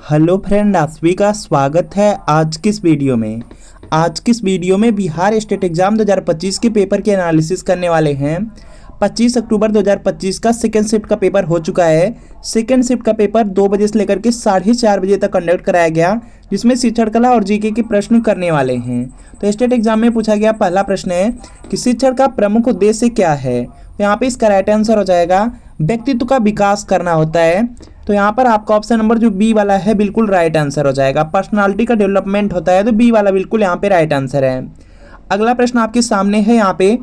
Hello friend, आप सभी का स्वागत है आज की इस वीडियो में। आज की इस वीडियो में बिहार स्टेट एग्जाम 2025 के पेपर के एनालिसिस करने वाले हैं। 25 अक्टूबर 2025 का सेकेंड शिफ्ट का पेपर हो चुका है। सेकेंड शिफ्ट का पेपर 2 बजे से लेकर के 4:30 बजे तक कंडक्ट कराया गया, जिसमें शिक्षण कला और जीके के प्रश्न करने वाले हैं। तो स्टेट एग्जाम में पूछा गया पहला प्रश्न है कि शिक्षण का प्रमुख उद्देश्य क्या है। तो यहाँ पे इसका राइट आंसर हो जाएगा व्यक्तित्व का विकास करना होता है। तो यहाँ पर आपका ऑप्शन नंबर जो बी वाला है बिल्कुल राइट आंसर हो जाएगा। पर्सनालिटी का डेवलपमेंट होता है, तो बी वाला बिल्कुल यहाँ पे राइट आंसर है। अगला प्रश्न आपके सामने है यहाँ पे,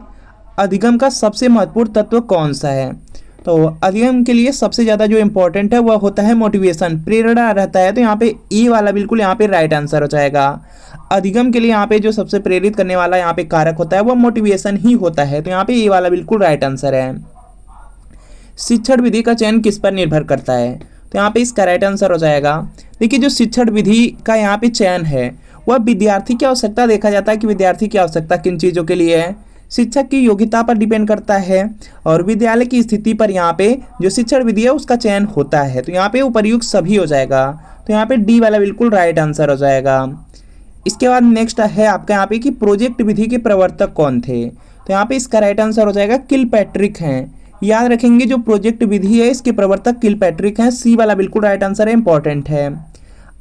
अधिगम का सबसे महत्वपूर्ण तत्व कौन सा है। तो अधिगम के लिए सबसे ज़्यादा जो इम्पोर्टेंट है वह होता है मोटिवेशन, प्रेरणा रहता है। तो यहाँ पे ए वाला बिल्कुल यहाँ पे राइट आंसर हो जाएगा। अधिगम के लिए यहाँ पे जो सबसे प्रेरित करने वाला यहाँ पे कारक होता है वह मोटिवेशन ही होता है। तो यहाँ पे ए वाला बिल्कुल राइट आंसर है। शिक्षण विधि का चयन किस पर निर्भर करता है। तो यहाँ पे इसका राइट आंसर हो जाएगा, देखिए जो शिक्षण विधि का यहाँ पे चयन है वह विद्यार्थी की आवश्यकता देखा जाता है कि विद्यार्थी की आवश्यकता किन चीज़ों के लिए है। शिक्षक की योग्यता पर डिपेंड करता है और विद्यालय की स्थिति पर यहाँ पे जो शिक्षण विधि है उसका चयन होता है। तो यहाँ पे उपर्युक्त सभी हो जाएगा। तो यहाँ पे डी वाला बिल्कुल राइट आंसर हो जाएगा। इसके बाद नेक्स्ट है आपका यहाँ पे कि प्रोजेक्ट विधि के प्रवर्तक कौन थे। तो यहाँ पे इसका राइट आंसर हो जाएगा किलपैट्रिक हैं। याद रखेंगे जो प्रोजेक्ट विधि है इसके प्रवर्तक किलपैट्रिक हैं। सी वाला बिल्कुल राइट आंसर है, इंपॉर्टेंट है।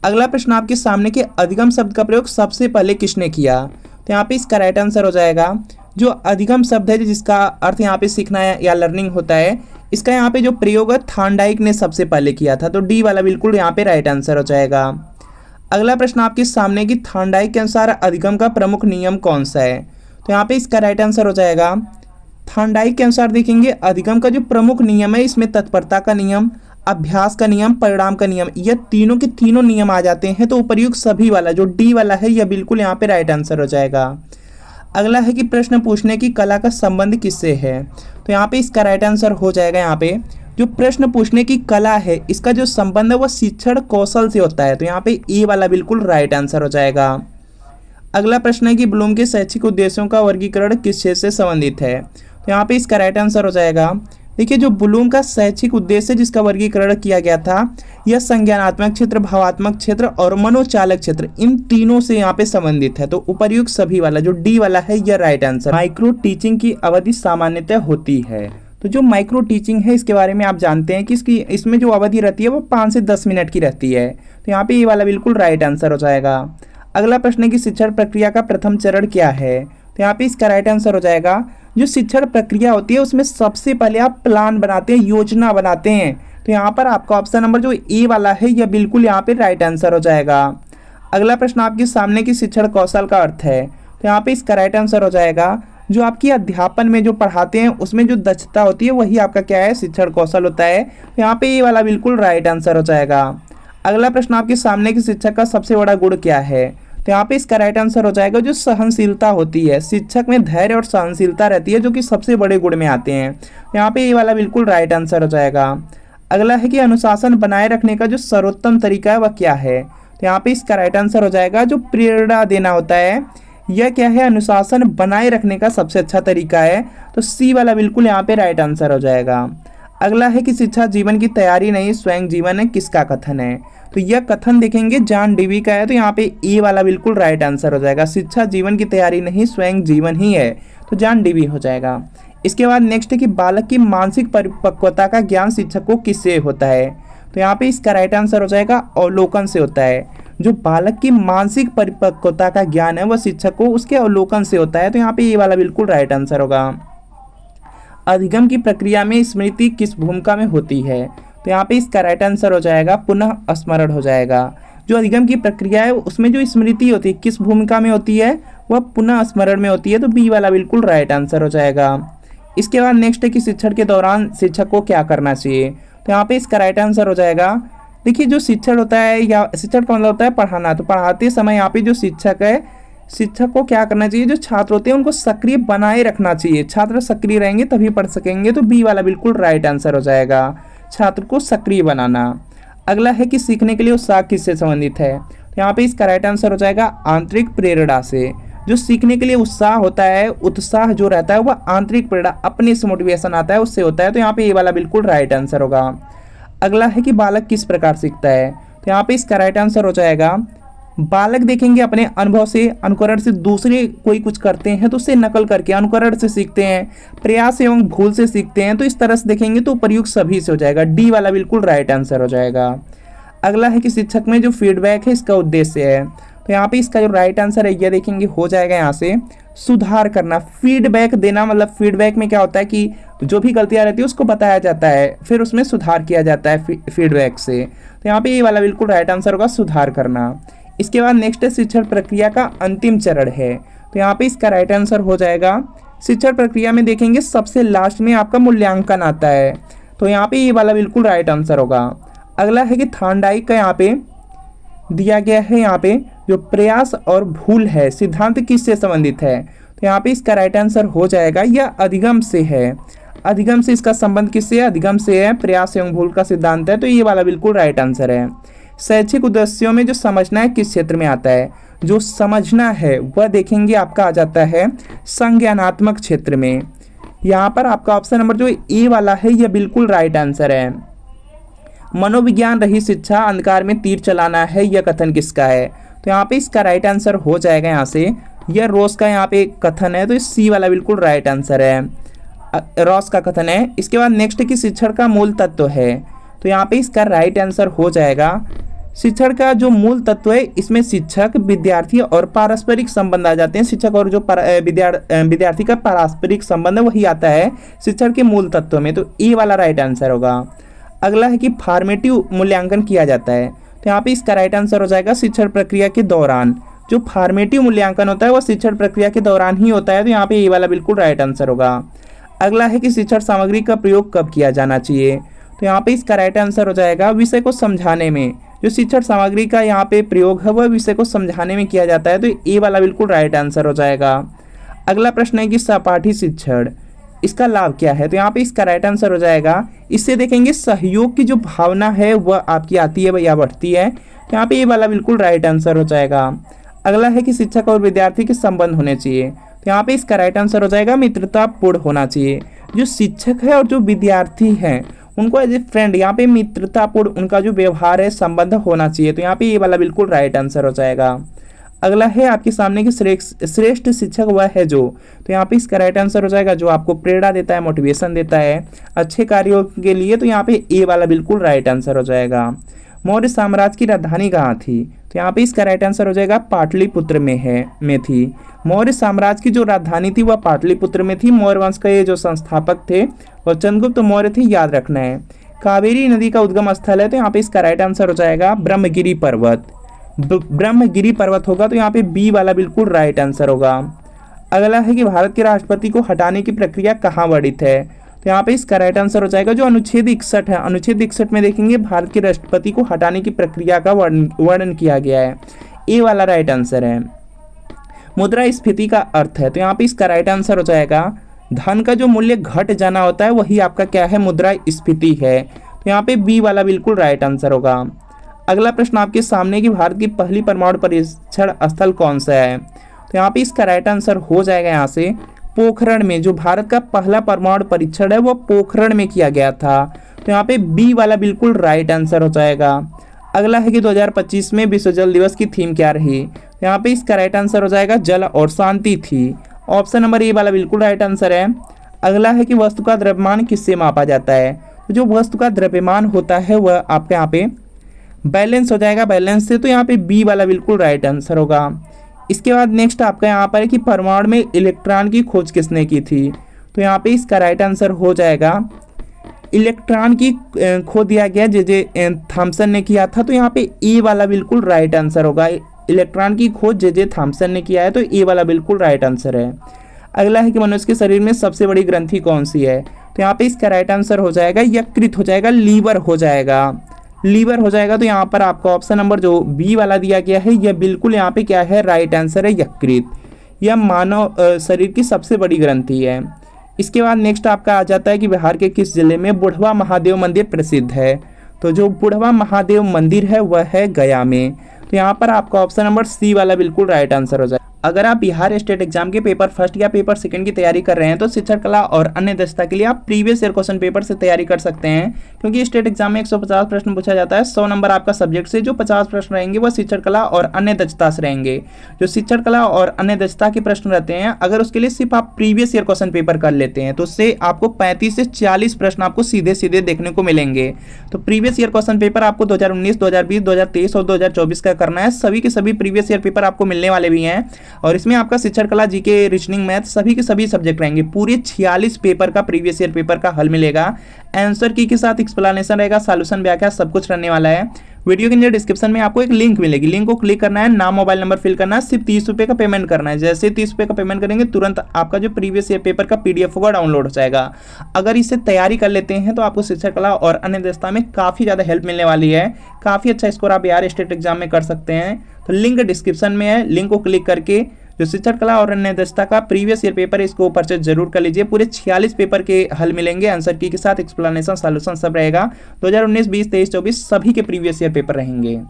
अगला प्रश्न आपके सामने के अधिगम शब्द का प्रयोग सबसे पहले किसने किया। तो यहाँ पे इसका राइट आंसर हो जाएगा जो अधिगम शब्द है जिसका अर्थ यहाँ पे सीखना है या लर्निंग होता है, इसका यहाँ पे जो प्रयोग है थार्नडाइक ने सबसे पहले किया था। तो डी वाला बिल्कुल यहाँ पे राइट आंसर हो जाएगा। अगला प्रश्न आपके सामने की थार्नडाइक के अनुसार अधिगम का प्रमुख नियम कौन सा है। तो यहाँ पे इसका राइट आंसर हो जाएगा थार्नडाइक के अनुसार देखेंगे अधिगम का जो प्रमुख नियम है इसमें तत्परता का नियम, अभ्यास का नियम, परिणाम का नियम, यह तीनों के तीनों नियम आ जाते हैं। तो उपर्युक्त सभी वाला जो डी वाला है यह बिल्कुल यहाँ पे राइट आंसर हो जाएगा। अगला है कि प्रश्न पूछने की कला का संबंध किससे है। तो यहाँ पे इसका राइट आंसर हो जाएगा, यहाँ पे जो प्रश्न पूछने की कला है इसका जो संबंध है वह शिक्षण कौशल से होता है। तो यहाँ पे ए वाला बिल्कुल राइट आंसर हो जाएगा। अगला प्रश्न है कि ब्लूम के शैक्षिक उद्देश्यों का वर्गीकरण किस क्षेत्र से संबंधित है। तो यहाँ पे इसका राइट आंसर हो जाएगा, देखिए जो ब्लूम का शैक्षिक उद्देश्य जिसका वर्गीकरण किया गया था यह संज्ञानात्मक क्षेत्र, भावात्मक क्षेत्र और मनोचालक क्षेत्र, इन तीनों से यहाँ पे संबंधित है। तो उपर्युक्त सभी वाला जो डी वाला है यह राइट आंसर। माइक्रो टीचिंग की अवधि सामान्यतः होती है। तो जो माइक्रो टीचिंग है इसके बारे में आप जानते हैं कि इसमें जो अवधि रहती है वो 5 से 10 मिनट की रहती है। तो यहाँ पे ये वाला बिल्कुल राइट आंसर हो जाएगा। अगला प्रश्न है कि शिक्षण प्रक्रिया का प्रथम चरण क्या है। तो यहाँ पे इसका राइट आंसर हो जाएगा जो शिक्षण प्रक्रिया होती है उसमें सबसे पहले आप प्लान बनाते हैं, योजना बनाते हैं। तो यहाँ पर आपका ऑप्शन नंबर जो ए वाला है यह बिल्कुल यहाँ पे राइट आंसर हो जाएगा। अगला प्रश्न आपके सामने की शिक्षण कौशल का अर्थ है। तो यहाँ पे इसका राइट आंसर हो जाएगा जो आपकी अध्यापन में जो पढ़ाते हैं उसमें जो दक्षता होती है वही आपका क्या है, शिक्षण कौशल होता है। तो यहाँ पे ए वाला बिल्कुल राइट आंसर हो जाएगा। अगला प्रश्न आपके सामने की शिक्षक का सबसे बड़ा गुण क्या है। तो यहाँ पे इसका राइट आंसर हो जाएगा जो सहनशीलता होती है। शिक्षक में धैर्य और सहनशीलता रहती है जो कि सबसे बड़े गुण में आते हैं। यहाँ पे ये वाला बिल्कुल राइट आंसर हो जाएगा। अगला है कि अनुशासन बनाए रखने का जो सर्वोत्तम तरीका है वह क्या है। तो यहाँ पे इसका राइट आंसर हो जाएगा जो प्रेरणा देना होता है यह क्या है, अनुशासन बनाए रखने का सबसे अच्छा तरीका है। तो सी वाला बिल्कुल यहाँ पे राइट आंसर हो जाएगा। अगला है कि शिक्षा जीवन की तैयारी नहीं स्वयं जीवन है, किसका कथन है। तो यह कथन देखेंगे जॉन डीवी का है। तो यहाँ पे ए वाला बिल्कुल राइट आंसर हो जाएगा। शिक्षा जीवन की तैयारी नहीं स्वयं जीवन ही है, तो जॉन डीवी हो जाएगा। इसके बाद नेक्स्ट है कि बालक की मानसिक परिपक्वता का ज्ञान शिक्षक को किससे होता है। तो यहाँ पे इसका राइट आंसर हो जाएगा अवलोकन से होता है। जो बालक की मानसिक परिपक्वता का ज्ञान है वह शिक्षक को उसके अवलोकन से होता है। तो यहाँ पे ए वाला बिल्कुल राइट आंसर होगा। अधिगम की प्रक्रिया में स्मृति किस भूमिका में होती है। तो यहाँ पे इसका राइट आंसर हो जाएगा पुनः स्मरण हो जाएगा। जो अधिगम की प्रक्रिया है उसमें जो स्मृति होती है किस भूमिका में होती है, वह पुनः स्मरण में होती है। तो बी वाला बिल्कुल राइट आंसर हो जाएगा। इसके बाद नेक्स्ट है कि शिक्षण के दौरान शिक्षक को क्या करना चाहिए। तो यहाँ पे इसका राइट आंसर हो जाएगा, देखिए जो शिक्षण होता है या शिक्षण का मतलब होता है पढ़ाना। तो पढ़ाते समय यहाँ पे जो शिक्षक है, शिक्षक को क्या करना चाहिए, जो छात्र होते हैं उनको सक्रिय बनाए रखना चाहिए। छात्र सक्रिय रहेंगे तभी पढ़ सकेंगे। तो बी वाला बिल्कुल राइट आंसर हो जाएगा, छात्र को सक्रिय बनाना। अगला है कि सीखने के लिए उत्साह किससे संबंधित है। तो यहाँ पे इसका राइट आंसर हो जाएगा आंतरिक प्रेरणा से। जो सीखने के लिए उत्साह होता है, उत्साह जो रहता है वह आंतरिक प्रेरणा, अपने से मोटिवेशन आता है उससे होता है। तो यहाँ पे ये वाला बिल्कुल राइट आंसर होगा। अगला है कि बालक किस प्रकार सीखता है। तो यहाँ पे इसका राइट आंसर हो जाएगा बालक देखेंगे अपने अनुभव से, अनुकरण से, दूसरे कोई कुछ करते हैं तो उससे नकल करके अनुकरण से सीखते हैं, प्रयास एवं भूल से सीखते हैं, तो इस तरह से देखेंगे तो प्रयुक्त सभी से हो जाएगा। डी वाला बिल्कुल राइट आंसर हो जाएगा। अगला है कि शिक्षक में जो फीडबैक है इसका उद्देश्य है, तो यहाँ पे इसका जो राइट आंसर है यह देखेंगे हो जाएगा यहाँ से सुधार करना। फीडबैक देना मतलब फीडबैक में क्या होता है कि जो भी गलतियां रहती है उसको बताया जाता है, फिर उसमें सुधार किया जाता है फीडबैक से। तो यहाँ पे ये वाला बिल्कुल राइट आंसर होगा सुधार करना। इसके बाद नेक्स्ट शिक्षण प्रक्रिया का अंतिम चरण है, तो यहाँ पे इसका राइट आंसर हो जाएगा शिक्षण प्रक्रिया में देखेंगे सबसे लास्ट में आपका मूल्यांकन आता है, तो यहाँ पे ये वाला बिल्कुल राइट आंसर होगा। अगला है कि थार्नडाइक का यहाँ पे दिया गया है, यहाँ पे जो प्रयास और भूल है सिद्धांत किससे संबंधित है, तो यहाँ पे इसका राइट आंसर हो जाएगा यह अधिगम से है। अधिगम से इसका संबंध किससे है, अधिगम से है, प्रयास एवं भूल का सिद्धांत है, तो ये वाला बिल्कुल राइट आंसर है। शैक्षिक उद्देश्यों में जो समझना है किस क्षेत्र में आता है, जो समझना है वह देखेंगे आपका आ जाता है संज्ञानात्मक क्षेत्र में। यहाँ पर आपका ऑप्शन नंबर जो ए वाला है यह बिल्कुल राइट आंसर है। मनोविज्ञान रहित शिक्षा अंधकार में तीर चलाना है, यह कथन किसका है, तो यहाँ पे इसका राइट आंसर हो जाएगा यहाँ से यह रोस का यहाँ पे कथन है, तो इस सी वाला बिल्कुल राइट आंसर है, रॉस का कथन है। इसके बाद नेक्स्ट की शिक्षण का मूल तत्व है, तो यहाँ पे इसका राइट आंसर हो जाएगा शिक्षण का जो मूल तत्व है इसमें शिक्षक विद्यार्थी और पारस्परिक संबंध आ जाते हैं। शिक्षक और जो विद्यार्थी का पारस्परिक संबंध है वही आता है शिक्षण के मूल तत्व में, तो ए वाला राइट आंसर होगा। अगला है कि फॉर्मेटिव मूल्यांकन किया जाता है, तो यहाँ पे इसका राइट आंसर हो जाएगा शिक्षण प्रक्रिया के दौरान। जो फॉर्मेटिव मूल्यांकन होता है वह शिक्षण प्रक्रिया के दौरान ही होता है, तो यहाँ पे ए वाला बिल्कुल राइट आंसर होगा। अगला है कि शिक्षण सामग्री का प्रयोग कब किया जाना चाहिए, तो यहाँ पे इसका राइट आंसर हो जाएगा विषय को समझाने में। जो शिक्षण सामग्री का यहाँ पे प्रयोग है वह विषय को समझाने में किया जाता है, तो ए वाला बिल्कुल राइट आंसर हो जाएगा। अगला प्रश्न है कि सहपाठी शिक्षण इसका लाभ क्या है, तो यहाँ पे इसका राइट आंसर हो जाएगा इससे देखेंगे सहयोग की जो भावना है वह आपकी आती है या बढ़ती है, तो यहाँ पे ये वाला बिल्कुल राइट आंसर हो जाएगा। अगला है कि शिक्षक और विद्यार्थी के संबंध होने चाहिए, तो यहाँ पे इसका राइट आंसर हो जाएगा मित्रतापूर्ण होना चाहिए। जो शिक्षक है और जो विद्यार्थी हैं उनको एज ए फ्रेंड यहाँ पे मित्रतापूर्ण उनका जो व्यवहार है संबंध होना चाहिए, तो यहाँ पे ये वाला बिल्कुल राइट आंसर हो जाएगा। अगला है आपके सामने की श्रेष्ठ शिक्षक वह है जो, तो यहाँ पे इसका राइट आंसर हो जाएगा जो आपको प्रेरणा देता है, मोटिवेशन देता है अच्छे कार्यों के लिए, तो यहाँ पे ए वाला बिल्कुल राइट आंसर हो जाएगा। मौर्य साम्राज्य की राजधानी कहाँ थी, तो यहाँ पे इसका राइट आंसर हो जाएगा पाटलिपुत्र में थी। मौर्य साम्राज्य की जो राजधानी थी वह पाटलिपुत्र में थी। मौर्य वंश का ये जो संस्थापक थे वह चंद्रगुप्त मौर्य थे, याद रखना है। कावेरी नदी का उद्गम स्थल है, तो यहाँ पे इसका राइट आंसर हो जाएगा ब्रह्मगिरी पर्वत। ब्रह्मगिरी पर्वत होगा, तो यहाँ पे बी वाला बिल्कुल राइट आंसर होगा। अगला है कि भारत के राष्ट्रपति को हटाने की प्रक्रिया कहाँ वर्णित है, तो यहाँ पे इसका राइट आंसर हो जाएगा जो अनुच्छेद 61 है। अनुच्छेद 61 में देखेंगे भारत के राष्ट्रपति को हटाने की प्रक्रिया का वर्णन किया गया है, ए वाला राइट आंसर है। मुद्रास्फीति का अर्थ है, तो यहाँ पे इसका राइट आंसर हो जाएगा धन का जो मूल्य घट जाना होता है वही आपका क्या है मुद्रास्फीति है, तो यहाँ पे बी वाला बिल्कुल राइट आंसर होगा। अगला प्रश्न आपके सामने कि भारत की पहली परमाणु परीक्षण स्थल कौन सा है, तो यहाँ पे इसका राइट आंसर हो जाएगा यहाँ से पोखरण में। जो भारत का पहला परमाणु परीक्षण है वो पोखरण में किया गया था, तो यहाँ पे बी वाला बिल्कुल राइट आंसर हो जाएगा। अगला है कि 2025 में विश्व जल दिवस की थीम क्या रही, तो यहाँ पे इसका राइट आंसर हो जाएगा जल और शांति थी। ऑप्शन नंबर ए वाला बिल्कुल राइट आंसर है। अगला है कि वस्तु का द्रव्यमान किससे मापा जाता है, तो जो वस्तु का द्रव्यमान होता है वह आपके यहाँ पे बैलेंस हो जाएगा, बैलेंस से, तो यहाँ पे बी वाला बिल्कुल राइट आंसर होगा। इसके बाद नेक्स्ट आपका यहाँ पर है कि परमाणु में इलेक्ट्रॉन की खोज किसने की थी, तो यहाँ पे इसका राइट आंसर हो जाएगा इलेक्ट्रॉन की खोज दिया गया जे थॉमसन ने किया था, तो यहाँ पे ए वाला बिल्कुल राइट आंसर होगा। इलेक्ट्रॉन की खोज जे थॉमसन ने किया है, तो ए वाला बिल्कुल राइट आंसर है। अगला है कि मनुष्य के शरीर में सबसे बड़ी ग्रंथि कौन सी है, तो यहाँ पे इसका राइट आंसर हो जाएगा यकृत हो जाएगा, लीवर हो जाएगा, लीवर हो जाएगा। तो यहाँ पर आपका ऑप्शन नंबर जो बी वाला दिया गया है यह बिल्कुल यहाँ पे क्या है राइट आंसर है यकृत। यह मानव शरीर की सबसे बड़ी ग्रंथि है। इसके बाद नेक्स्ट आपका आ जाता है कि बिहार के किस जिले में बुढ़वा महादेव मंदिर प्रसिद्ध है, तो जो बुढ़वा महादेव मंदिर है वह है गया में, तो यहाँ पर आपका ऑप्शन नंबर सी वाला बिल्कुल राइट आंसर हो जाए। अगर आप बिहार स्टेट एग्जाम के पेपर फर्स्ट या पेपर सेकंड की तैयारी कर रहे हैं तो शिक्षण कला और अन्य दक्षता के लिए आप प्रीवियस ईयर क्वेश्चन पेपर से तैयारी कर सकते हैं, क्योंकि स्टेट एग्जाम में 150 प्रश्न पूछा जाता है। 100 नंबर आपका सब्जेक्ट से, जो 50 प्रश्न रहेंगे वह शिक्षण कला और अन्य दक्षता से रहेंगे। जो शिक्षण कला और अन्य दक्षता के प्रश्न रहते हैं, अगर उसके लिए सिर्फ आप प्रीवियस ईयर क्वेश्चन पेपर कर लेते हैं तो उससे आपको 35 से 40 प्रश्न आपको सीधे सीधे देखने को मिलेंगे। तो प्रीवियस ईयर क्वेश्चन पेपर आपको 2019, 2020, 2023 और 2024 का करना है। सभी के सभी प्रीवियस ईयर पेपर आपको मिलने वाले भी हैं और इसमें आपका शिक्षण कला, जीके, रीजनिंग, मैथ सभी के सभी सब्जेक्ट रहेंगे। पूरे 46 पेपर का प्रीवियस ईयर पेपर का हल मिलेगा। आंसर की के साथ एक्सप्लेनेशन रहेगा, सॉल्यूशन, व्याख्या सब कुछ रहने वाला है। वीडियो के नीचे डिस्क्रिप्शन में आपको एक लिंक मिलेगी, लिंक को क्लिक करना है, नाम, मोबाइल नंबर फिल करना है, सिर्फ 30 रुपये का पेमेंट करना है। जैसे 30 रुपये का पेमेंट करेंगे तुरंत आपका जो प्रीवियस ईयर पेपर का PDF होगा डाउनलोड हो जाएगा। अगर इससे तैयारी कर लेते हैं तो आपको शिक्षण कला और अन्य दक्षता में काफ़ी ज़्यादा हेल्प मिलने वाली है। काफ़ी अच्छा स्कोर आप बिहार स्टेट एग्जाम में कर सकते हैं। तो लिंक डिस्क्रिप्शन में है, लिंक को क्लिक करके जो शिक्षण कला और अन्य दक्षता का प्रीवियस ईयर पेपर है इसको परचेज जरूर कर लीजिए। पूरे 46 पेपर के हल मिलेंगे, आंसर की के साथ एक्सप्लेनेशन, सॉल्यूशन सब रहेगा। 2019, 20, 23, 24 सभी के प्रीवियस ईयर पेपर रहेंगे।